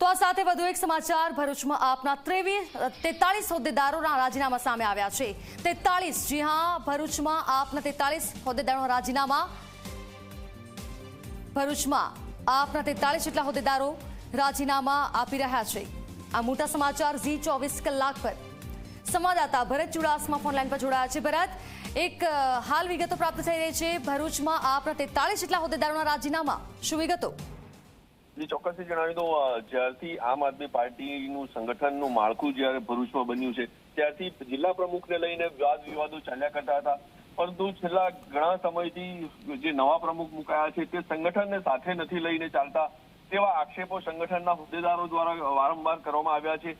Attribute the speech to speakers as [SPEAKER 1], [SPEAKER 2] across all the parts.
[SPEAKER 1] તો આ સાથે વધુ એક સમાચાર ભરૂચમાં આપના 43 હોદ્દેદારોના રાજીનામા સામે આવ્યા છે। 43 જી હા, ભરૂચમાં આપના 43 હોદ્દેદારોના રાજીનામા ભરૂચમાં આપના 43 જેટલા હોદ્દેદારો રાજીનામા આપી રહ્યા છે। આ મોટા સમાચાર ઝી 24 કલાક પર સંવાદદાતા ભરત ચુડાસમા ફોનલાઈન પર જોડાયા છે। ભરત, એક હાલ વિગતો પ્રાપ્ત થઈ રહી છે, ભરૂચમાં આપના 43 જેટલા હોદ્દેદારોના રાજીનામા, શું વિગતો?
[SPEAKER 2] જે ચોક્કસથી જણાવી દઉં, જ્યારથી આમ આદમી પાર્ટીનું સંગઠનનું માળખું જ્યારે ભરૂચમાં બન્યું છે ત્યારથી જિલ્લા પ્રમુખને લઈને વાદ વિવાદો ચાલ્યા કરતા હતા, પરંતુ છેલ્લા ઘણા સમયથી જે નવા પ્રમુખ મુકાયા છે તે સંગઠનને સાથે નથી લઈને ચાલતા તેવા આક્ષેપો સંગઠનના હોદ્દેદારો દ્વારા વારંવાર કરવામાં આવ્યા છે।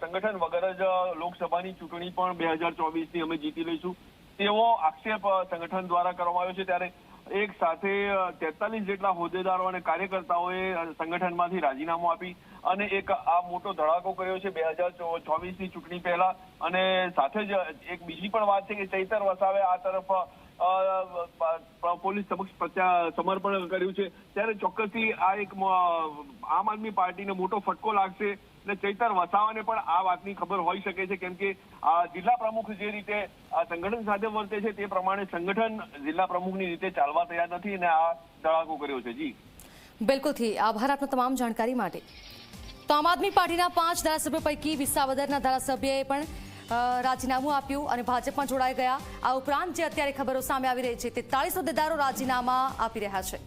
[SPEAKER 2] સંગઠન વગર જ લોકસભાની ચૂંટણી પણ 2024ની અમે જીતી લઈશું તેવો આક્ષેપ સંગઠન દ્વારા કરવામાં આવ્યો છે। ત્યારે એક સાથે 43 જેટલા હોદ્દેદારો અને કાર્યકર્તાઓએ સંગઠનમાંથી રાજીનામું આપી અને એક આ મોટો ધડાકો કર્યો છે 2024ની ચૂંટણી પહેલા। અને સાથે જ એક બીજી પણ વાત છે કે ચૈતર વસાવે આ તરફ પોલીસ સમક્ષ સમર્પણ કર્યું છે। ત્યારે ચોક્કસથી આ એક આમ આદમી પાર્ટીને મોટો ફટકો લાગશે અને ચૈતર વસાવાને પણ આ વાતની ખબર હોઈ શકે છે, કેમ કે જિલ્લા પ્રમુખ જે રીતે સંગઠન સાથે વર્તે છે તે પ્રમાણે સંગઠન જિલ્લા પ્રમુખની રીતે ચાલવા તૈયાર નથી અને આ ધડાકો કર્યો છે। જી
[SPEAKER 1] બિલકુલથી આભાર આપનો તમામ જાણકારી માટે। તો આમ આદમી પાર્ટીના 5 ધારાસભ્યો પૈકી વિસાવદરના ધારાસભ્યએ પણ રાજીનામું આપ્યું અને ભાજપમાં જોડાઈ ગયા। આ ઉપરાંત જે અત્યારે ખબરો સામે આવી રહી છે તે 43 હોદ્દેદારો રાજીનામા આપી રહ્યા છે।